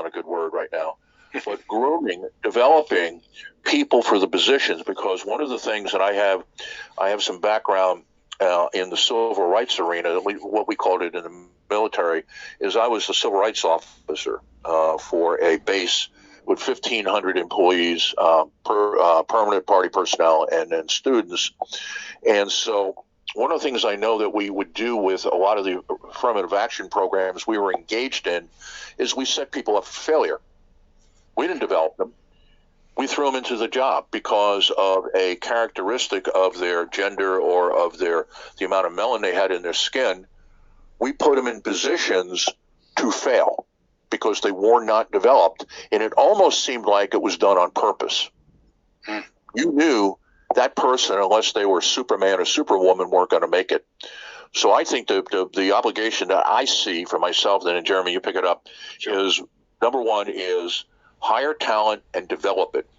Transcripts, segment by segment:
not a good word right now, but grooming, developing people for the positions. Because one of the things that I have some background in the civil rights arena, what we called it in the military, is I was the civil rights officer for a base with 1,500 employees, permanent party personnel, and then students. And so one of the things I know that we would do with a lot of the affirmative action programs we were engaged in is we set people up for failure. We didn't develop them. We threw them into the job because of a characteristic of their gender or of the amount of melanin they had in their skin. We put them in positions to fail because they were not developed, and it almost seemed like it was done on purpose. You knew that person, unless they were Superman or Superwoman, weren't going to make it. So I think the obligation that I see for myself, then, and Jeremy, you pick it up, is number one is hire talent and develop it.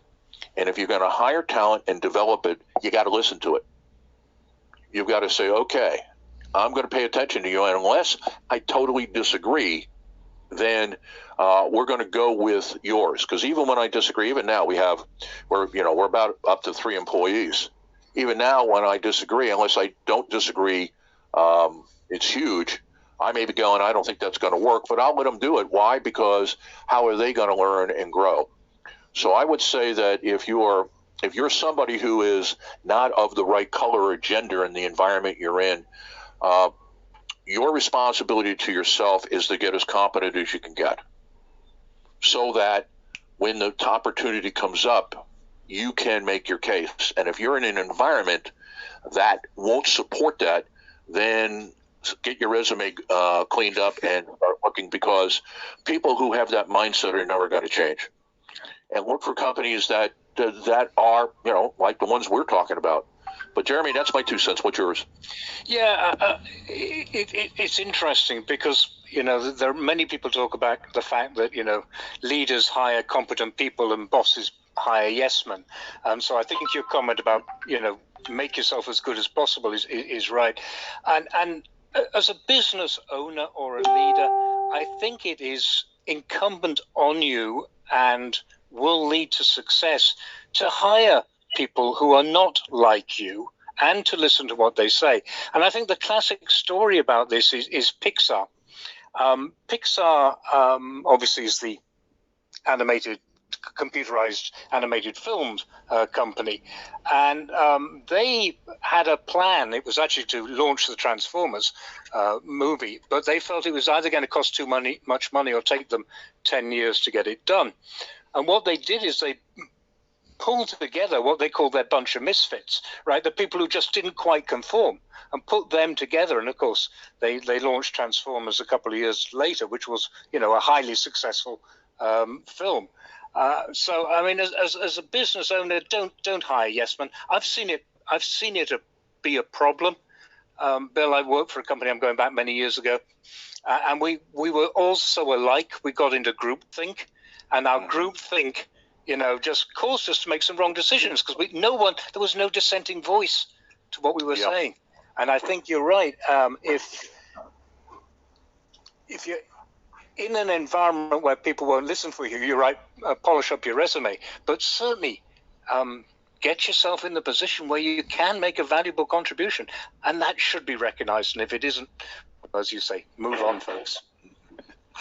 And if you're going to hire talent and develop it, you got to listen to it. You've got to say, okay, I'm going to pay attention to you, and unless I totally disagree, then we're going to go with yours. Because even when I disagree, even now we're about up to 3 employees. Even now, when I disagree, unless I don't disagree, it's huge. I may be going, I don't think that's going to work, but I'll let them do it. Why? Because how are they going to learn and grow? So I would say that if you're somebody who is not of the right color or gender in the environment you're in, your responsibility to yourself is to get as competent as you can get, so that when the opportunity comes up, you can make your case. And if you're in an environment that won't support that, then get your resume cleaned up and start looking, because people who have that mindset are never going to change. And look for companies that are, like the ones we're talking about. But Jeremy, that's my 2 cents. What's yours? Yeah, it's interesting because, there are many people talk about the fact that, leaders hire competent people and bosses hire yes men. So I think your comment about, make yourself as good as possible is right. And as a business owner or a leader, I think it is incumbent on you and will lead to success to hire people who are not like you and to listen to what they say. And I think the classic story about this is Pixar. Pixar obviously is the computerized animated films company, and they had a plan. It was actually to launch the Transformers movie, but they felt it was either going to cost too much money or take them 10 years to get it done. And what they did is they pulled together what they called their bunch of misfits, right? The people who just didn't quite conform, and put them together. And of course, they launched Transformers a couple of years later, which was, a highly successful film. So, I mean, as a business owner, don't hire yes men. I've seen it be a problem. Bill, I worked for a company, I'm going back many years ago, and we were all so alike. We got into groupthink, and our groupthink, just caused us to make some wrong decisions because there was no dissenting voice to what we were saying. And I think you're right. If you're in an environment where people won't listen for you, you're right, polish up your resume. But certainly get yourself in the position where you can make a valuable contribution. And that should be recognized. And if it isn't, as you say, move on, folks.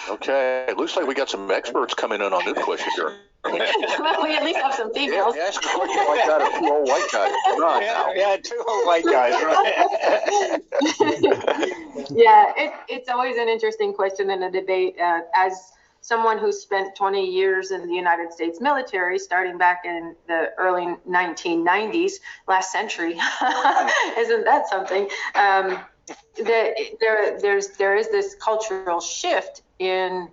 Okay, it looks like we got some experts coming in on this question here. Well, we at least have some females. Yeah, ask a question like that of 2 old white guys. Come on now. Yeah, 2 old white guys, right? Yeah, it's always an interesting question in a debate. As someone who spent 20 years in the United States military, starting back in the early 1990s, last century, isn't that something? There is this cultural shift in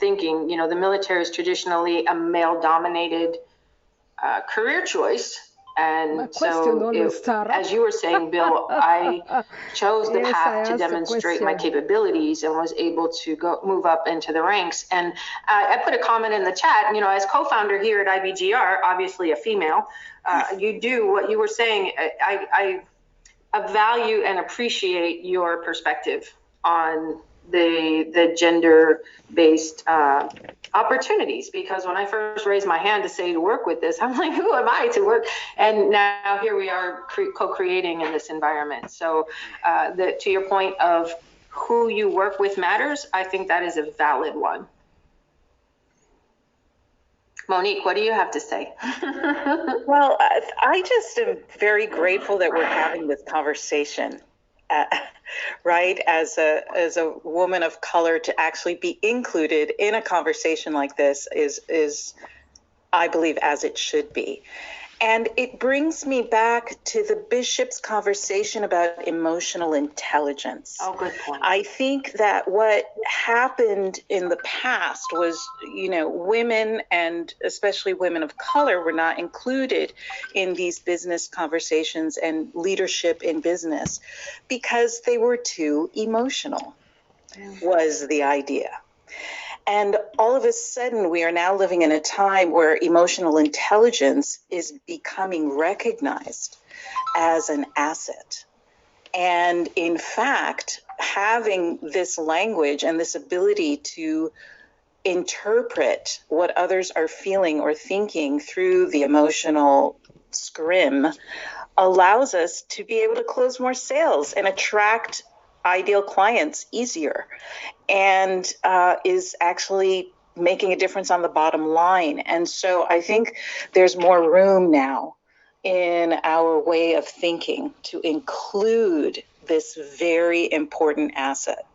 thinking. The military is traditionally a male-dominated career choice, and so as you were saying, Bill, I chose the path to demonstrate my capabilities and was able to move up into the ranks. And I put a comment in the chat. As co-founder here at IBGR, obviously a female, you do what you were saying. I value and appreciate your perspective on the gender-based opportunities, because when I first raised my hand to say to work with this, I'm like, who am I to work? And now here we are co-creating in this environment. So to your point of who you work with matters, I think that is a valid one. Monique, what do you have to say? Well, I just am very grateful that we're having this conversation. Right, as a woman of color, to actually be included in a conversation like this is I believe, as it should be. And it brings me back to the bishop's conversation about emotional intelligence. Oh, good point. I think that what happened in the past was, women, and especially women of color, were not included in these business conversations and leadership in business because they were too emotional, was the idea. And all of a sudden, we are now living in a time where emotional intelligence is becoming recognized as an asset. And in fact, having this language and this ability to interpret what others are feeling or thinking through the emotional scrim allows us to be able to close more sales and attract ideal clients easier, and is actually making a difference on the bottom line. And so I think there's more room now in our way of thinking to include this very important asset.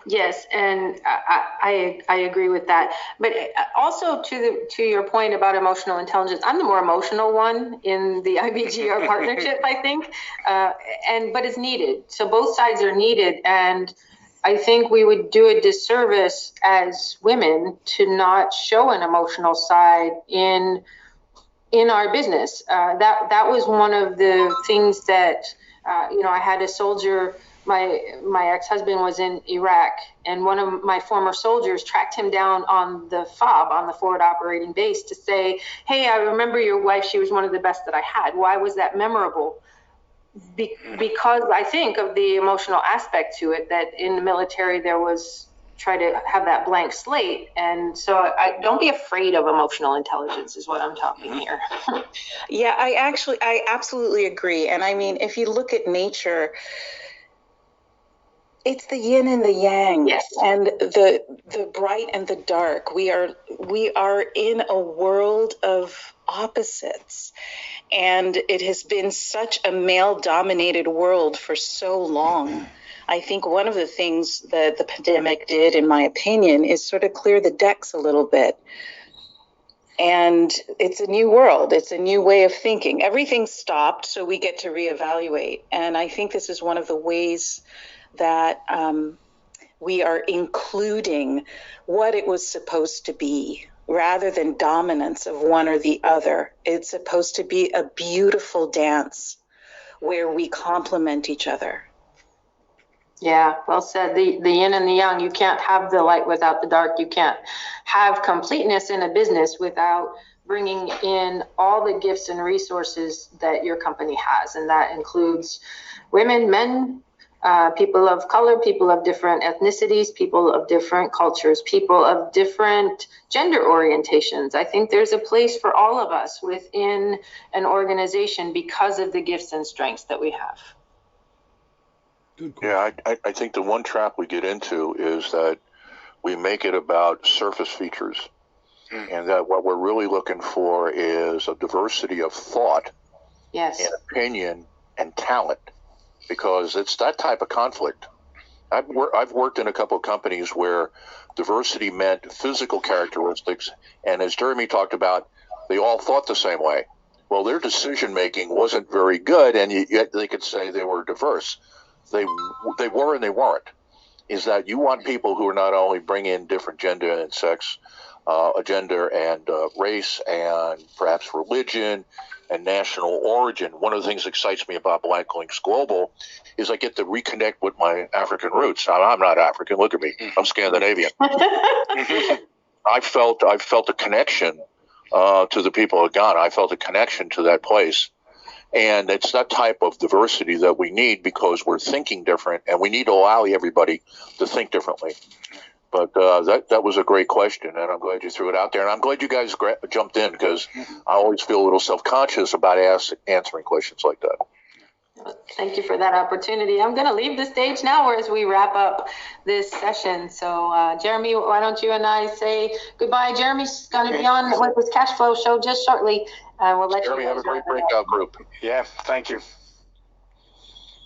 Yes, and I agree with that. But also to your point about emotional intelligence, I'm the more emotional one in the IBGR partnership, I think, but it's needed. So both sides are needed, and I think we would do a disservice as women to not show an emotional side in our business. That was one of the things that I had a soldier. My ex-husband was in Iraq, and one of my former soldiers tracked him down on the FOB, on the forward operating base, to say, hey, I remember your wife. She was one of the best that I had. Why was that memorable? Because I think of the emotional aspect to it, that in the military there was try to have that blank slate. And so I don't be afraid of emotional intelligence is what I'm talking here. Yeah, I absolutely agree. And I mean, if you look at nature, it's the yin and the yang, yes, and the bright and the dark. We are in a world of opposites, and it has been such a male-dominated world for so long. I think one of the things that the pandemic did, in my opinion, is sort of clear the decks a little bit. And it's a new world. It's a new way of thinking. Everything stopped, so we get to reevaluate. And I think this is one of the ways that we are including what it was supposed to be, rather than dominance of one or the other. It's supposed to be a beautiful dance where we complement each other. Yeah, well said. The yin and the yang. You can't have the light without the dark. You can't have completeness in a business without bringing in all the gifts and resources that your company has. And that includes women, men, people of color, people of different ethnicities, people of different cultures, people of different gender orientations. I think there's a place for all of us within an organization because of the gifts and strengths that we have. Yeah, I think the one trap we get into is that we make it about surface features, and that what we're really looking for is a diversity of thought, yes, and opinion and talent, because it's that type of conflict. I've worked in a couple of companies where diversity meant physical characteristics, and as Jeremy talked about, they all thought the same way. Well, their decision making wasn't very good, and yet they could say they were diverse. They were and they weren't. Is that you want people who are not only bring in different gender and sex, gender and race, and perhaps religion and national origin. One of the things that excites me about Black Links Global is I get to reconnect with my African roots. I'm not African. Look at me. I'm Scandinavian. I felt a connection to the people of Ghana. I felt a connection to that place. And it's that type of diversity that we need because we're thinking different, and we need to allow everybody to think differently. But that was a great question, and I'm glad you threw it out there. And I'm glad you guys jumped in, because I always feel a little self-conscious about answering questions like that. Thank you for that opportunity. I'm going to leave the stage now as we wrap up this session. So, Jeremy, why don't you and I say goodbye? Jeremy's going to be on with his cash flow show just shortly. We'll let Jeremy, you have a great breakout group. Yeah, thank you.